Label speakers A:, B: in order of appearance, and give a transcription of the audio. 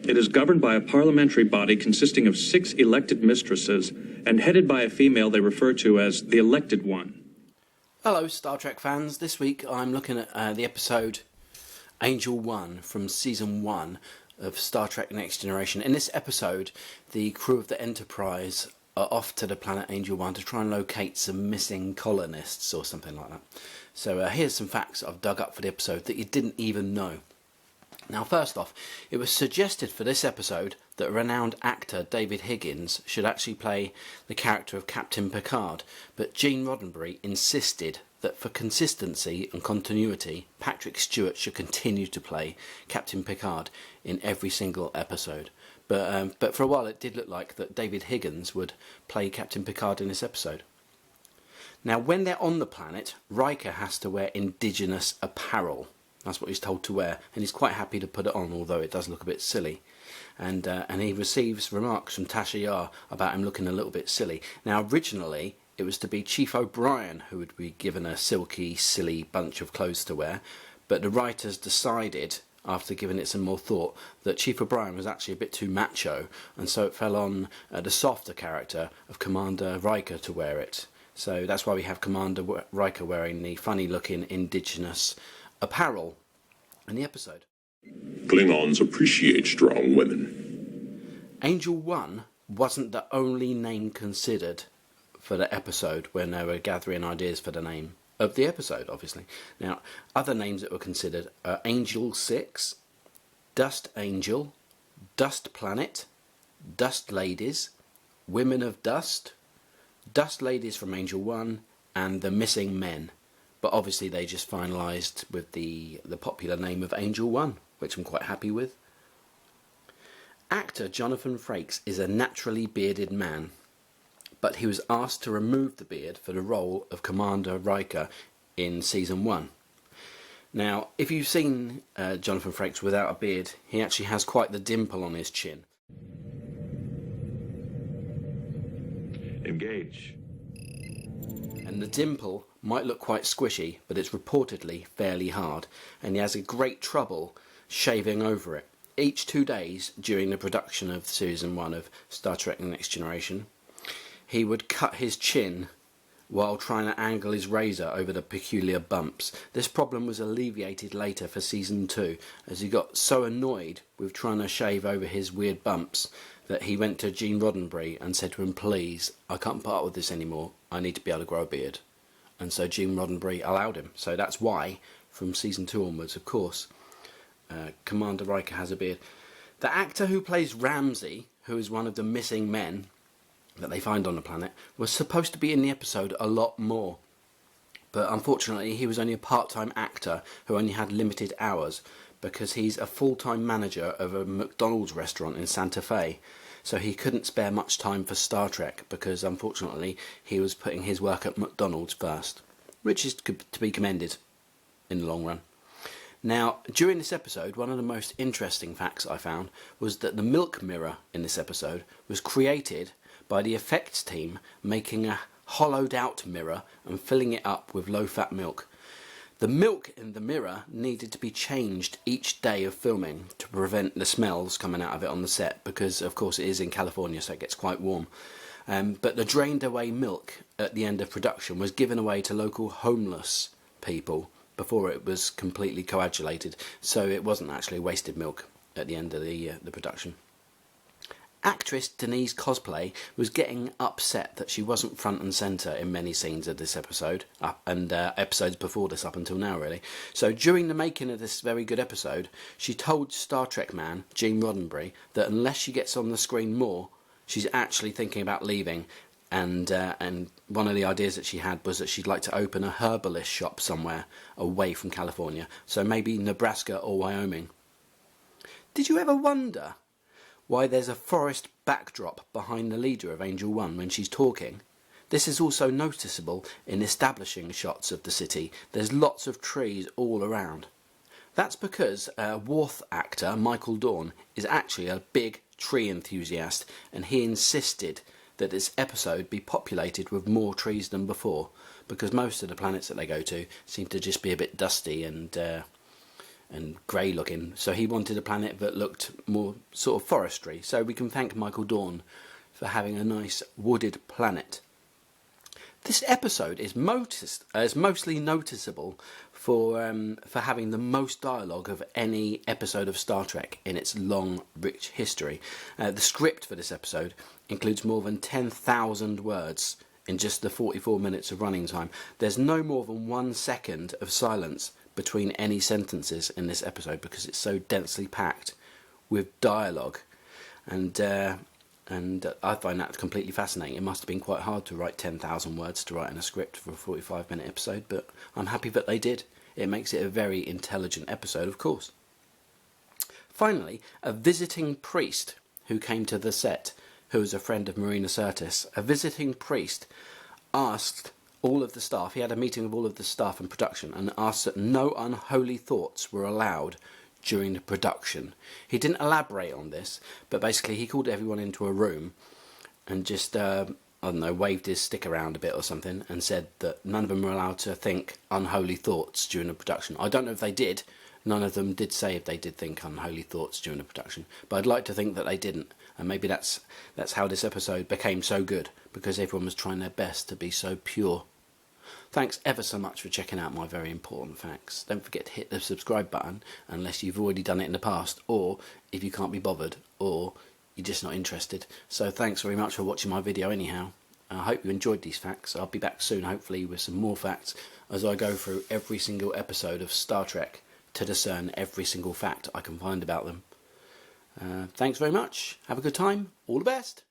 A: It is governed by a parliamentary body consisting of 6 elected mistresses and headed by a female they refer to as the elected one.
B: Hello Star Trek fans, this week I'm looking at the episode Angel 1 from Season 1 of Star Trek Next Generation. In this episode, the crew of the Enterprise are off to the planet Angel 1 to try and locate some missing colonists or something like that. So here's some facts I've dug up for the episode that you didn't even know. Now first off, it was suggested for this episode that renowned actor David Higgins should actually play the character of Captain Picard, but Gene Roddenberry insisted that for consistency and continuity, Patrick Stewart should continue to play Captain Picard in every single episode. But for a while it did look like that David Higgins would play Captain Picard in this episode. Now when they're on the planet, Riker has to wear indigenous apparel. That's what he's told to wear, and he's quite happy to put it on, although it does look a bit silly. And he receives remarks from Tasha Yar about him looking a little bit silly. Now, originally, it was to be Chief O'Brien who would be given a silky, silly bunch of clothes to wear, but the writers decided, after giving it some more thought, that Chief O'Brien was actually a bit too macho, and so it fell on the softer character of Commander Riker to wear it. So that's why we have Commander Riker wearing the funny-looking indigenous apparel in the episode.
C: Klingons appreciate strong women.
B: Angel 1 wasn't the only name considered for the episode when they were gathering ideas for the name of the episode, obviously. Now, other names that were considered are Angel 6, Dust Angel, Dust Planet, Dust Ladies, Women of Dust, Dust Ladies from Angel 1, and The Missing Men. But obviously they just finalised with the popular name of Angel 1, which I'm quite happy with. Actor Jonathan Frakes is a naturally bearded man, but he was asked to remove the beard for the role of Commander Riker in Season 1. Now, if you've seen Jonathan Frakes without a beard, he actually has quite the dimple on his chin.
C: Engage.
B: And the dimple might look quite squishy, but it's reportedly fairly hard, and he has a great trouble shaving over it. Each 2 days during the production of Season 1 of Star Trek Next Generation, he would cut his chin while trying to angle his razor over the peculiar bumps. This problem was alleviated later for Season 2, as he got so annoyed with trying to shave over his weird bumps that he went to Gene Roddenberry and said to him, "Please, I can't part with this anymore, I need to be able to grow a beard." And so Gene Roddenberry allowed him. So that's why, from Season 2 onwards, of course, Commander Riker has a beard. The actor who plays Ramsey, who is one of the missing men that they find on the planet, was supposed to be in the episode a lot more. But unfortunately, he was only a part-time actor who only had limited hours, because he's a full-time manager of a McDonald's restaurant in Santa Fe. So he couldn't spare much time for Star Trek, because unfortunately he was putting his work at McDonald's first, which is to be commended in the long run. Now, during this episode, one of the most interesting facts I found was that the milk mirror in this episode was created by the effects team making a hollowed out mirror and filling it up with low-fat milk. The milk in the mirror needed to be changed each day of filming to prevent the smells coming out of it on the set, because of course it is in California, so it gets quite warm. But the drained away milk at the end of production was given away to local homeless people before it was completely coagulated, so it wasn't actually wasted milk at the end of the production. Actress Denise Cosplay was getting upset that she wasn't front and centre in many scenes of this episode, and episodes before this up until now really. So during the making of this very good episode, she told Star Trek man Gene Roddenberry that unless she gets on the screen more, she's actually thinking about leaving, and one of the ideas that she had was that she'd like to open a herbalist shop somewhere away from California, so maybe Nebraska or Wyoming. Did you ever wonder why there's a forest backdrop behind the leader of Angel 1 when she's talking? This is also noticeable in establishing shots of the city. There's lots of trees all around. That's because Worf actor Michael Dorn is actually a big tree enthusiast, and he insisted that this episode be populated with more trees than before, because most of the planets that they go to seem to just be a bit dusty and and grey looking, so he wanted a planet that looked more sort of forestry. So we can thank Michael Dorn for having a nice wooded planet. This episode is mostly noticeable for having the most dialogue of any episode of Star Trek in its long, rich history. The script for this episode includes more than 10,000 words in just the 44 minutes of running time. There's no more than 1 second of silence between any sentences in this episode because it's so densely packed with dialogue, and I find that completely fascinating. It must have been quite hard to write 10,000 words to write in a script for a 45-minute episode, but I'm happy that they did. It makes it a very intelligent episode, of course. Finally, a visiting priest who came to the set, who was a friend of Marina Sirtis, a visiting priest asked all of the staff, he had a meeting with all of the staff and production, and asked that no unholy thoughts were allowed during the production. He didn't elaborate on this, but basically he called everyone into a room and just, I don't know, waved his stick around a bit or something and said that none of them were allowed to think unholy thoughts during the production. I don't know if they did. None of them did say if they did think unholy thoughts during the production, but I'd like to think that they didn't. And maybe that's how this episode became so good, because everyone was trying their best to be so pure. Thanks ever so much for checking out my very important facts. Don't forget to hit the subscribe button unless you've already done it in the past, or if you can't be bothered, or you're just not interested. So thanks very much for watching my video anyhow. I hope you enjoyed these facts. I'll be back soon, hopefully, with some more facts as I go through every single episode of Star Trek to discern every single fact I can find about them. Thanks very much. Have a good time. All the best.